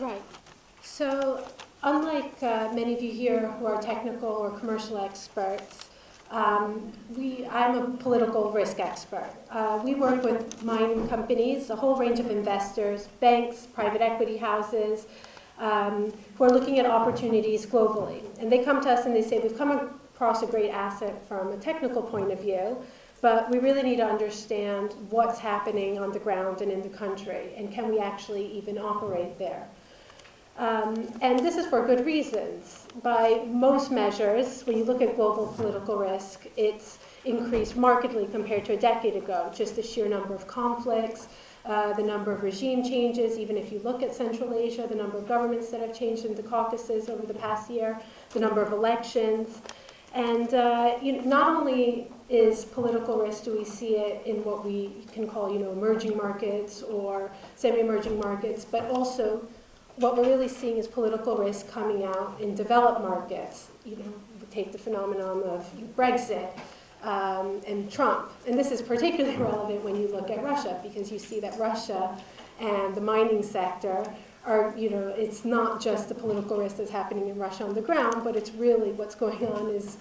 Right. So, unlike many of you here who are technical or commercial experts, I'm a political risk expert. We work with mining companies, a whole range of investors, banks, private equity houses, who are looking at opportunities globally. And they come to us and they say, we've come across a great asset from a technical point of view, but we really need to understand what's happening on the ground and in the country, and can we actually even operate there? And this is for good reasons. By most measures, when you look at global political risk, it's increased markedly compared to a decade ago. Just the sheer number of conflicts, the number of regime changes, even if you look at Central Asia, the number of governments that have changed in the Caucasus over the past year, the number of elections. And not only is political risk, do we see it in what we can call emerging markets or semi-emerging markets, but also what we're really seeing is political risk coming out in developed markets. Take the phenomenon of Brexit and Trump. And this is particularly relevant when you look at Russia, because you see that Russia and the mining sector are, it's not just the political risk that's happening in Russia on the ground, but it's really what's going on is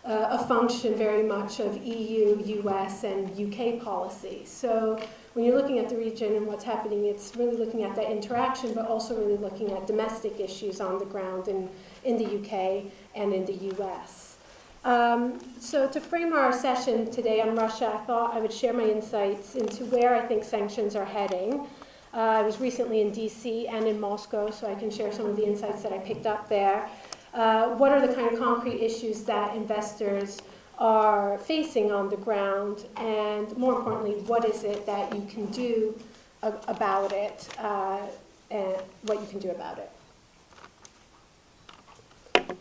a function very much of EU, US, and UK policy. So when you're looking at the region and what's happening, it's really looking at that interaction, but also really looking at domestic issues on the ground in the UK and in the US. So to frame our session today on Russia, I thought I would share my insights into where I think sanctions are heading. I was recently in DC and in Moscow, so I can share some of the insights that I picked up there. What are the kind of concrete issues that investors are facing on the ground, and more importantly, what is it that you can do about it, and what you can do about it.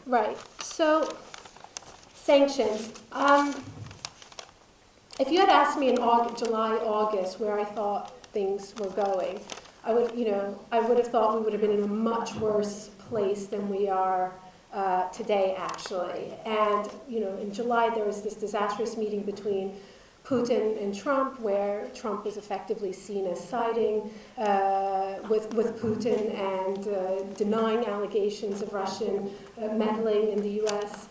Right, so sanctions. If you had asked me in July, August, where I thought things were going, I would have thought we would have been in a much worse place than we are today, actually. And in July there was this disastrous meeting between Putin and Trump, where Trump was effectively seen as siding with Putin and denying allegations of Russian meddling in the U.S.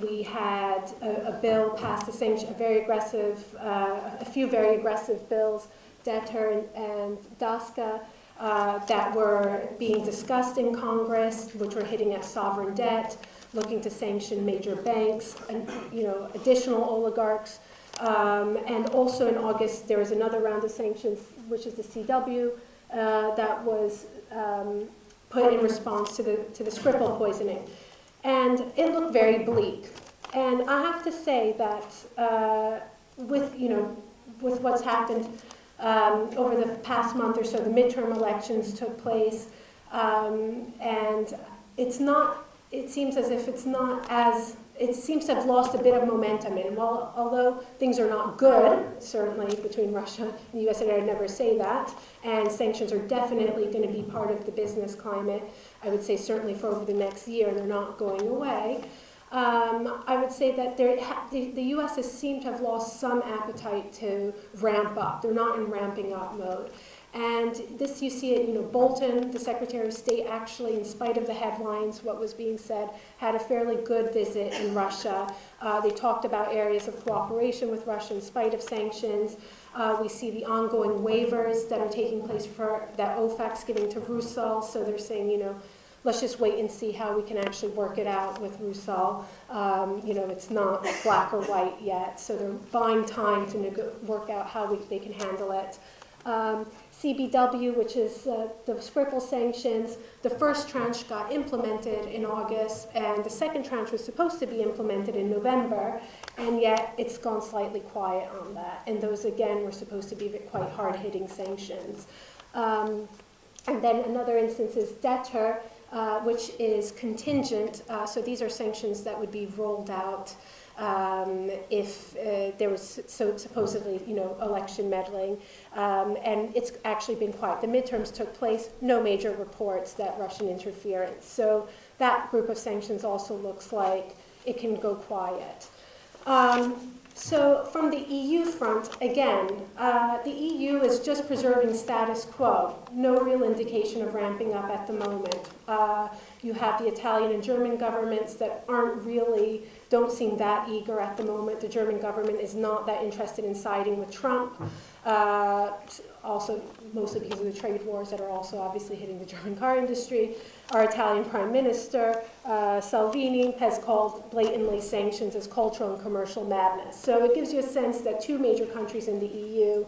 We had a bill passed, a few very aggressive bills, Deter and Daska, that were being discussed in Congress, which were hitting at sovereign debt, looking to sanction major banks, and additional oligarchs. And also in August, there was another round of sanctions, which is the CW, that was put in response to the Skripal poisoning. And it looked very bleak. And I have to say that with what's happened over the past month or so, the midterm elections took place, and it seems as if it seems to have lost a bit of momentum. And although things are not good, certainly between Russia and the US, and I would never say that, and sanctions are definitely going to be part of the business climate, I would say certainly for over the next year, they're not going away. I would say that the U.S. has seemed to have lost some appetite to ramp up. They're not in ramping up mode. And this, you see it, Bolton, the Secretary of State, actually, in spite of the headlines, what was being said, had a fairly good visit in Russia. They talked about areas of cooperation with Russia in spite of sanctions. We see the ongoing waivers that are taking place that OFAC's giving to Rusal. So they're saying, let's just wait and see how we can actually work it out with Rusal. It's not black or white yet, so they're buying time to work out how they can handle it. CBW, which is the Skripal sanctions, the first tranche got implemented in August, and the second tranche was supposed to be implemented in November, and yet it's gone slightly quiet on that. And those, again, were supposed to be quite hard-hitting sanctions. And then another instance is Deter, which is contingent. So these are sanctions that would be rolled out if there was supposedly, election meddling. And it's actually been quiet. The midterms took place, no major reports that Russian interference. So that group of sanctions also looks like it can go quiet. So from the EU front, again, the EU is just preserving status quo. No real indication of ramping up at the moment. You have the Italian and German governments that don't seem that eager at the moment. The German government is not that interested in siding with Trump. Also, mostly because of the trade wars that are also obviously hitting the German car industry. Our Italian Prime Minister, Salvini, has called blatantly sanctions as cultural and commercial madness. So it gives you a sense that two major countries in the EU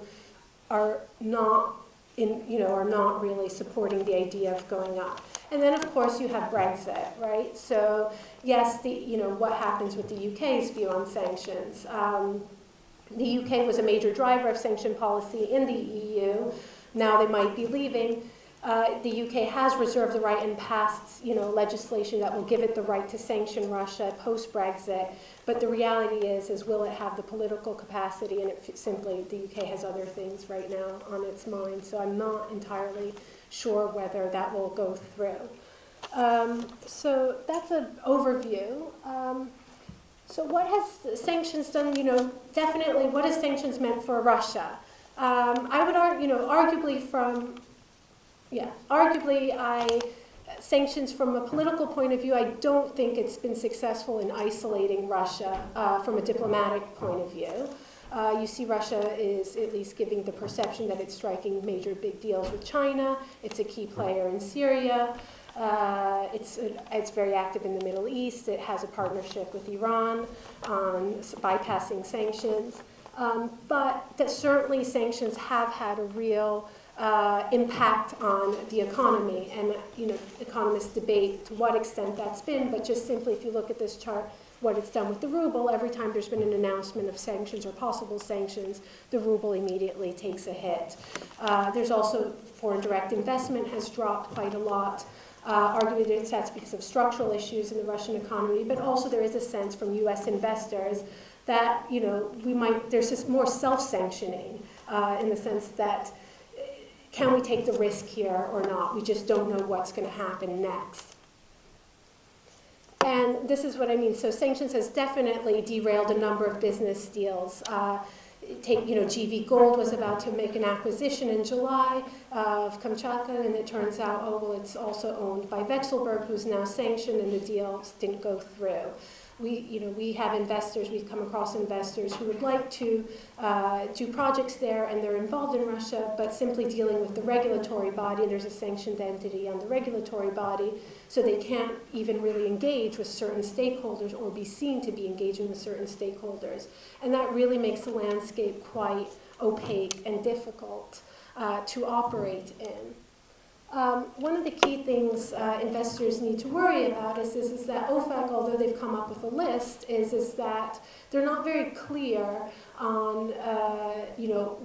are not really supporting the idea of going up. And then, of course, you have Brexit, right? So, yes, what happens with the UK's view on sanctions. The UK was a major driver of sanction policy in the EU. Now they might be leaving. The UK has reserved the right and passed, legislation that will give it the right to sanction Russia post-Brexit. But the reality is will it have the political capacity? And the UK has other things right now on its mind. So I'm not entirely sure whether that will go through. So that's an overview. So what has sanctions done? Definitely, what has sanctions meant for Russia? I would argue, sanctions from a political point of view, I don't think it's been successful in isolating Russia from a diplomatic point of view. You see Russia is at least giving the perception that it's striking major big deals with China. It's a key player in Syria. It's very active in the Middle East. It has a partnership with Iran on bypassing sanctions. But that certainly sanctions have had a real impact on the economy. And economists debate to what extent that's been, but just simply if you look at this chart, what it's done with the ruble, every time there's been an announcement of sanctions or possible sanctions, the ruble immediately takes a hit. There's also foreign direct investment has dropped quite a lot. Arguably that's because of structural issues in the Russian economy, but also there is a sense from U.S. investors that there's just more self-sanctioning in the sense that can we take the risk here or not? We just don't know what's going to happen next. And this is what I mean. So sanctions has definitely derailed a number of business deals. GV Gold was about to make an acquisition in July of Kamchatka, and it turns out, it's also owned by Vexelberg, who's now sanctioned, and the deal didn't go through. We have investors, we've come across investors who would like to do projects there, and they're involved in Russia, but simply dealing with the regulatory body, and there's a sanctioned entity on the regulatory body, so they can't even really engage with certain stakeholders or be seen to be engaging with certain stakeholders. And that really makes the landscape quite opaque and difficult to operate in. One of the key things investors need to worry about is that OFAC, although they've come up with a list, is that they're not very clear on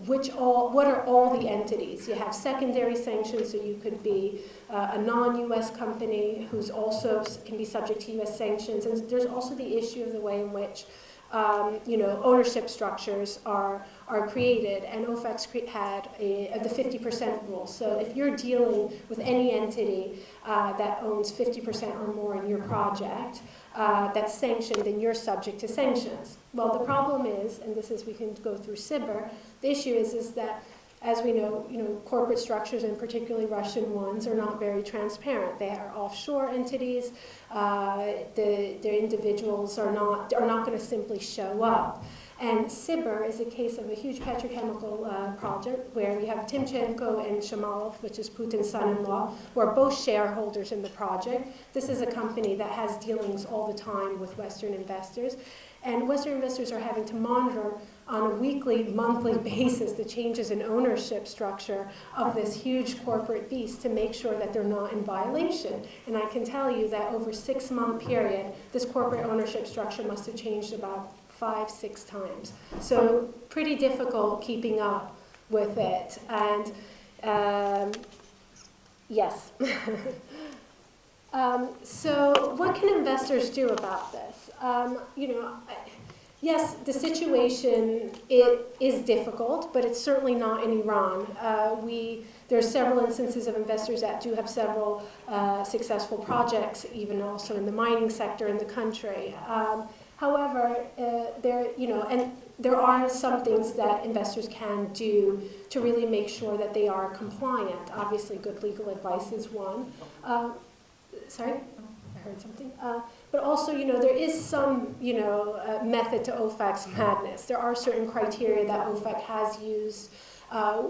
what are all the entities. You have secondary sanctions, so you could be a non-U.S. company who's also can be subject to U.S. sanctions, and there's also the issue of the way in which ownership structures are created, and OFAC's had the 50% rule. So if you're dealing with any entity that owns 50% or more in your project that's sanctioned, then you're subject to sanctions. Well, the problem is, and we can go through CIBR, the issue is that, as we know, corporate structures, and particularly Russian ones, are not very transparent. They are offshore entities. The individuals are not going to simply show up. And CIBR is a case of a huge petrochemical project where you have Timchenko and Shamalov, which is Putin's son-in-law, who are both shareholders in the project. This is a company that has dealings all the time with Western investors. And Western investors are having to monitor on a weekly, monthly basis the changes in ownership structure of this huge corporate beast to make sure that they're not in violation. And I can tell you that over a 6-month period, this corporate ownership structure must have changed about 5-6 times. So pretty difficult keeping up with it. And yes. So what can investors do about this? Yes, the situation is difficult, but it's certainly not in Iran. There are several instances of investors that do have several successful projects, even also in the mining sector in the country. However, and there are some things that investors can do to really make sure that they are compliant. Obviously, good legal advice is one. Sorry? I heard something. But also, there is some, method to OFAC's madness. There are certain criteria that OFAC has used.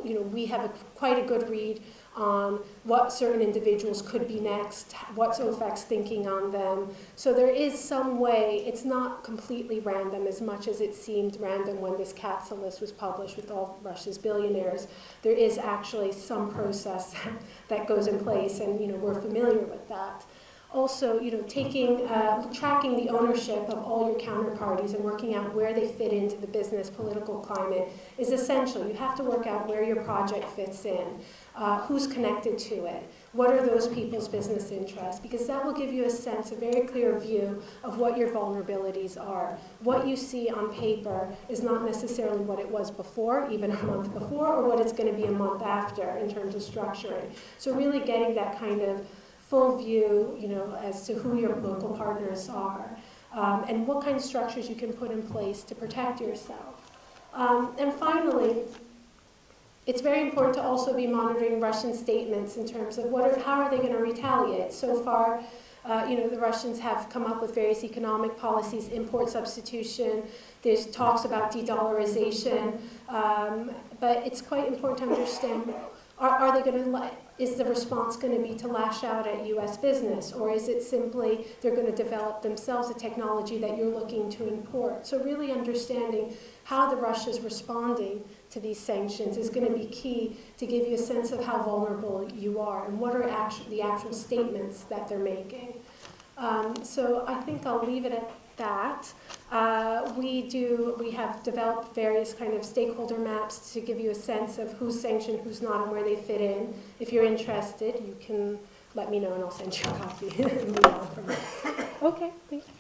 We have quite a good read on what certain individuals could be next, what's OFAC's thinking on them. So there is some way, it's not completely random as much as it seemed random when this CATSA list was published with all Russia's billionaires. There is actually some process that goes in place, and we're familiar with that. Also, tracking the ownership of all your counterparties and working out where they fit into the business political climate is essential. You have to work out where your project fits in, who's connected to it, what are those people's business interests, because that will give you a very clear view of what your vulnerabilities are. What you see on paper is not necessarily what it was before, even a month before, or what it's going to be a month after in terms of structuring. So really getting that kind of full view, as to who your local partners are, and what kind of structures you can put in place to protect yourself. And finally, it's very important to also be monitoring Russian statements in terms of how are they going to retaliate. So far, the Russians have come up with various economic policies, import substitution. There's talks about de-dollarization, but it's quite important to understand. Are they going to is the response going to be to lash out at U.S. business, or is it simply they're going to develop themselves a technology that you're looking to import? So really understanding how the Russia's responding to these sanctions is going to be key to give you a sense of how vulnerable you are and what are the actual statements that they're making. So I think I'll leave it at that. We have developed various kind of stakeholder maps to give you a sense of who's sanctioned, who's not, and where they fit in. If you're interested, you can let me know and I'll send you a copy and move on from there. Okay, thank you.